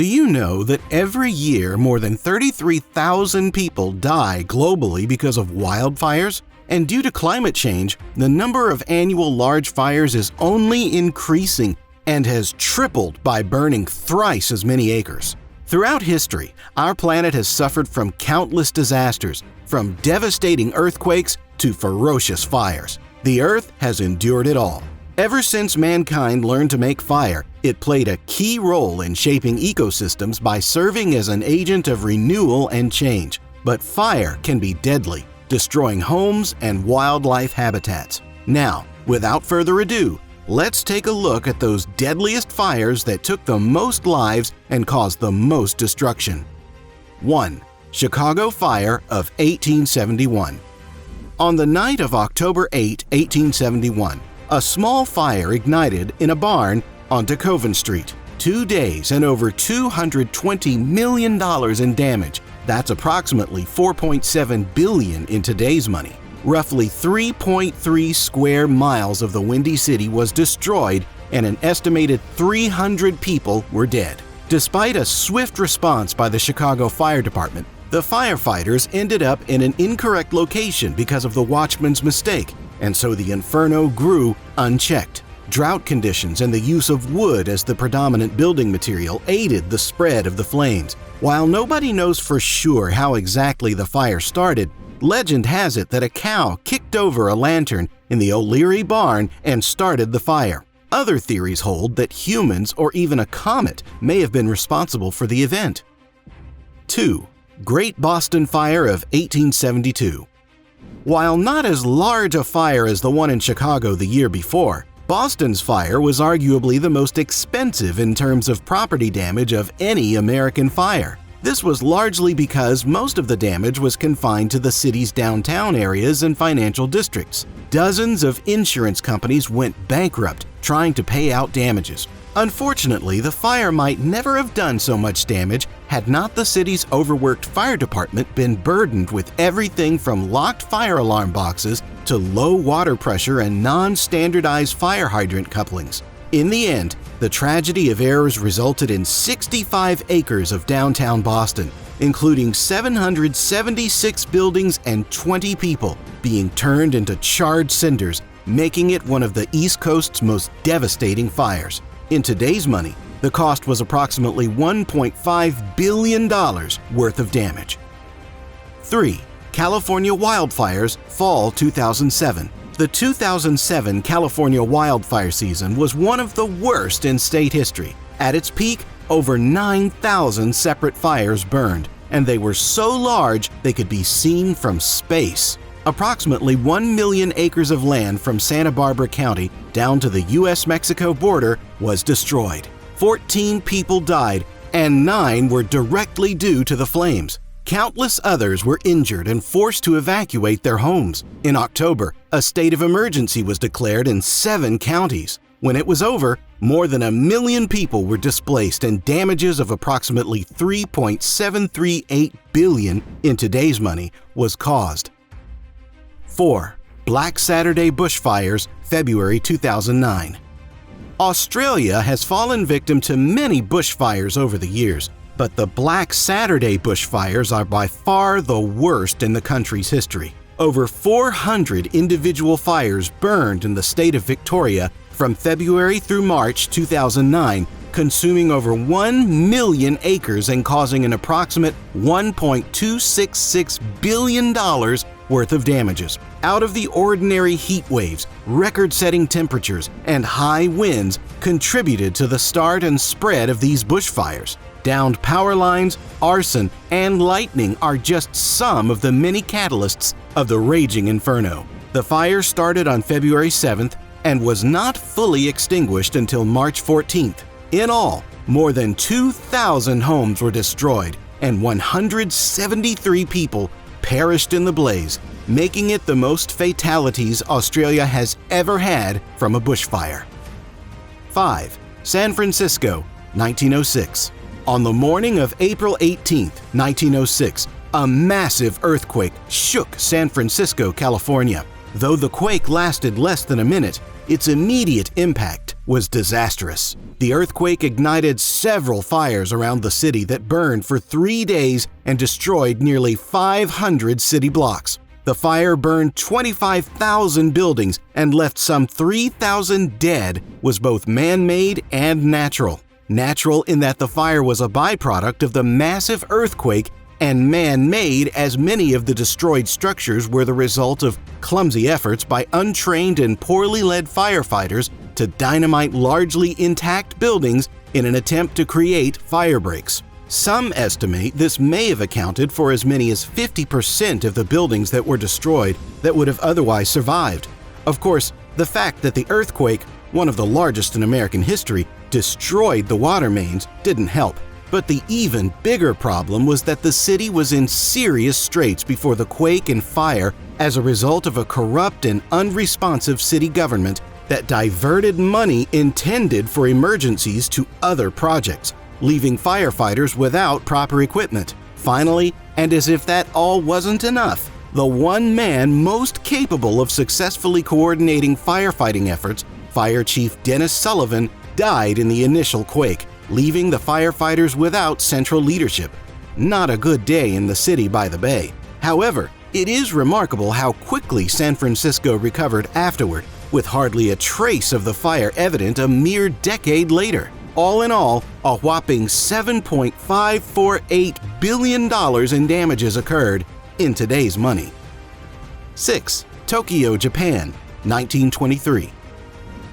Do you know that every year more than 33,000 people die globally because of wildfires? And due to climate change, the number of annual large fires is only increasing and has tripled by burning thrice as many acres. Throughout history, our planet has suffered from countless disasters, from devastating earthquakes to ferocious fires. The Earth has endured it all. Ever since mankind learned to make fire, it played a key role in shaping ecosystems by serving as an agent of renewal and change. But fire can be deadly, destroying homes and wildlife habitats. Now, without further ado, let's take a look at those deadliest fires that took the most lives and caused the most destruction. 1. Chicago Fire of 1871. On the night of October 8, 1871, a small fire ignited in a barn on Tacovin Street. 2 days and over $220 million in damage. That's approximately $4.7 billion in today's money. Roughly 3.3 square miles of the Windy City was destroyed and an estimated 300 people were dead. Despite a swift response by the Chicago Fire Department, the firefighters ended up in an incorrect location because of the watchman's mistake, and so the inferno grew unchecked. Drought conditions and the use of wood as the predominant building material aided the spread of the flames. While nobody knows for sure how exactly the fire started, legend has it that a cow kicked over a lantern in the O'Leary barn and started the fire. Other theories hold that humans or even a comet may have been responsible for the event. 2. Great Boston Fire of 1872. While not as large a fire as the one in Chicago the year before, Boston's fire was arguably the most expensive in terms of property damage of any American fire. This was largely because most of the damage was confined to the city's downtown areas and financial districts. Dozens of insurance companies went bankrupt trying to pay out damages. Unfortunately, the fire might never have done so much damage had not the city's overworked fire department been burdened with everything from locked fire alarm boxes to low water pressure and non-standardized fire hydrant couplings. In the end, the tragedy of errors resulted in 65 acres of downtown Boston, including 776 buildings and 20 people, being turned into charred cinders, making it one of the East Coast's most devastating fires. In today's money, the cost was approximately $1.5 billion worth of damage. 3. California wildfires, fall 2007. The 2007 California wildfire season was one of the worst in state history. At its peak, over 9,000 separate fires burned, and they were so large they could be seen from space. Approximately 1 million acres of land from Santa Barbara County down to the U.S.-Mexico border was destroyed. 14 people died, and 9 were directly due to the flames. Countless others were injured and forced to evacuate their homes. In October, a state of emergency was declared in 7 counties. When it was over, more than 1 million people were displaced and damages of approximately $3.738 billion in today's money was caused. 4. Black Saturday bushfires, February 2009. Australia has fallen victim to many bushfires over the years, but the Black Saturday bushfires are by far the worst in the country's history. Over 400 individual fires burned in the state of Victoria from February through March 2009, consuming over 1 million acres and causing an approximate $1.266 billion worth of damages. Out of the ordinary heat waves, record-setting temperatures, and high winds contributed to the start and spread of these bushfires. Downed power lines, arson, and lightning are just some of the many catalysts of the raging inferno. The fire started on February 7th and was not fully extinguished until March 14th. In all, more than 2,000 homes were destroyed and 173 people perished in the blaze, making it the most fatalities Australia has ever had from a bushfire. 5. San Francisco, 1906. On the morning of April 18, 1906, a massive earthquake shook San Francisco, California. Though the quake lasted less than a minute, its immediate impact was disastrous. The earthquake ignited several fires around the city that burned for 3 days and destroyed nearly 500 city blocks. The fire burned 25,000 buildings and left some 3,000 dead, was both man-made and natural. Natural in that the fire was a byproduct of the massive earthquake, and man-made as many of the destroyed structures were the result of clumsy efforts by untrained and poorly led firefighters to dynamite largely intact buildings in an attempt to create fire breaks. Some estimate this may have accounted for as many as 50% of the buildings that were destroyed that would have otherwise survived. Of course, the fact that the earthquake, one of the largest in American history, destroyed the water mains didn't help. But the even bigger problem was that the city was in serious straits before the quake and fire as a result of a corrupt and unresponsive city government that diverted money intended for emergencies to other projects, leaving firefighters without proper equipment. Finally, and as if that all wasn't enough, the one man most capable of successfully coordinating firefighting efforts, Fire Chief Dennis Sullivan, died in the initial quake, leaving the firefighters without central leadership. Not a good day in the city by the bay. However, it is remarkable how quickly San Francisco recovered afterward, with hardly a trace of the fire evident a mere decade later. All in all, a whopping $7.548 billion in damages occurred in today's money. 6. Tokyo, Japan, 1923.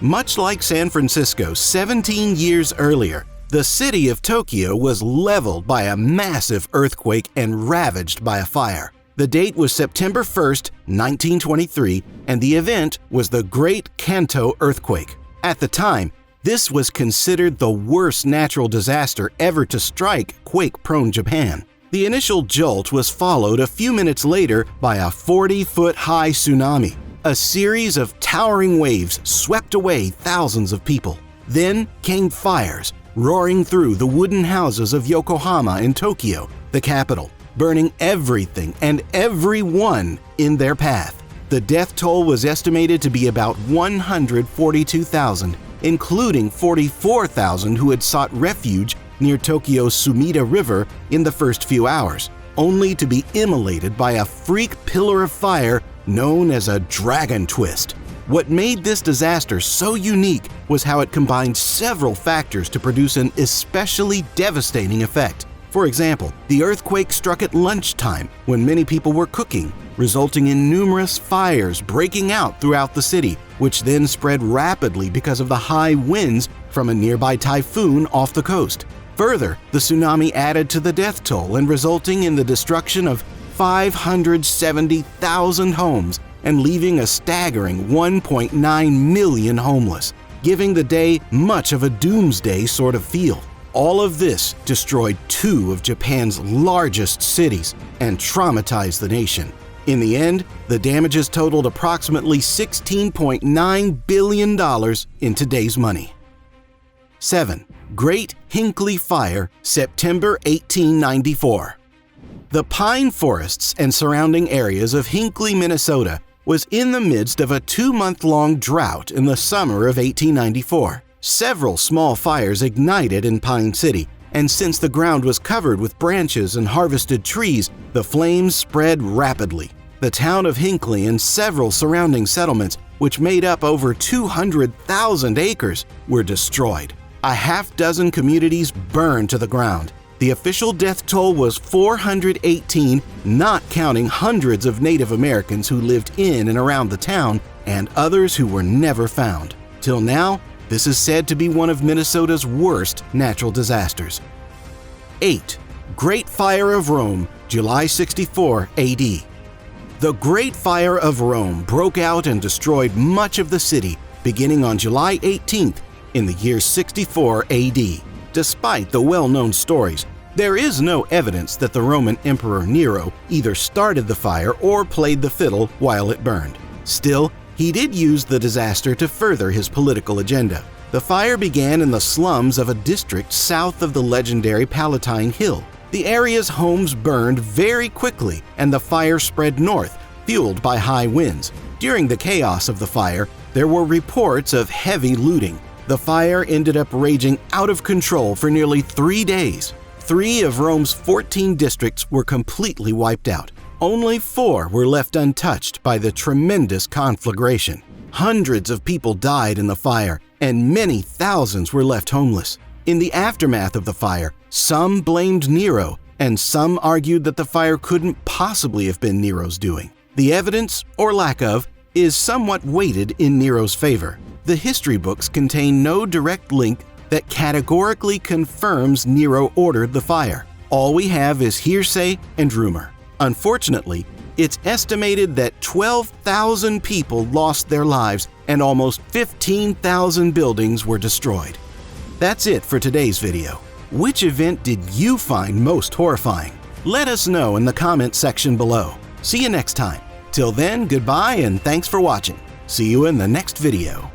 Much like San Francisco 17 years earlier, the city of Tokyo was leveled by a massive earthquake and ravaged by a fire. The date was September 1, 1923, and the event was the Great Kanto earthquake. At the time, this was considered the worst natural disaster ever to strike quake-prone Japan. The initial jolt was followed a few minutes later by a 40-foot-high tsunami. A series of towering waves swept away thousands of people. Then came fires, roaring through the wooden houses of Yokohama in Tokyo, the capital, burning everything and everyone in their path. The death toll was estimated to be about 142,000, including 44,000 who had sought refuge near Tokyo's Sumida River in the first few hours, only to be immolated by a freak pillar of fire known as a dragon twist. What made this disaster so unique was how it combined several factors to produce an especially devastating effect. For example, the earthquake struck at lunchtime when many people were cooking, resulting in numerous fires breaking out throughout the city, which then spread rapidly because of the high winds from a nearby typhoon off the coast. Further, the tsunami added to the death toll and resulting in the destruction of 570,000 homes and leaving a staggering 1.9 million homeless, giving the day much of a doomsday sort of feel. All of this destroyed two of Japan's largest cities and traumatized the nation. In the end, the damages totaled approximately $16.9 billion in today's money. 7. Great Hinckley Fire, September 1894. The pine forests and surrounding areas of Hinckley, Minnesota, was in the midst of a 2-month-long drought in the summer of 1894. Several small fires ignited in Pine City, and since the ground was covered with branches and harvested trees, the flames spread rapidly. The town of Hinckley and several surrounding settlements, which made up over 200,000 acres, were destroyed. A half-dozen communities burned to the ground. The official death toll was 418, not counting hundreds of Native Americans who lived in and around the town and others who were never found. Till now, this is said to be one of Minnesota's worst natural disasters. 8. Great Fire of Rome, July 64 AD. The Great Fire of Rome broke out and destroyed much of the city beginning on July 18th in the year 64 AD. Despite the well-known stories, there is no evidence that the Roman Emperor Nero either started the fire or played the fiddle while it burned. Still, he did use the disaster to further his political agenda. The fire began in the slums of a district south of the legendary Palatine Hill. The area's homes burned very quickly, and the fire spread north, fueled by high winds. During the chaos of the fire, there were reports of heavy looting. The fire ended up raging out of control for nearly 3 days. 3 of Rome's 14 districts were completely wiped out. Only 4 were left untouched by the tremendous conflagration. Hundreds of people died in the fire, and many thousands were left homeless. In the aftermath of the fire, some blamed Nero, and some argued that the fire couldn't possibly have been Nero's doing. The evidence, or lack of, is somewhat weighted in Nero's favor. The history books contain no direct link that categorically confirms Nero ordered the fire. All we have is hearsay and rumor. Unfortunately, it's estimated that 12,000 people lost their lives and almost 15,000 buildings were destroyed. That's it for today's video. Which event did you find most horrifying? Let us know in the comment section below. See you next time. Till then, goodbye and thanks for watching. See you in the next video.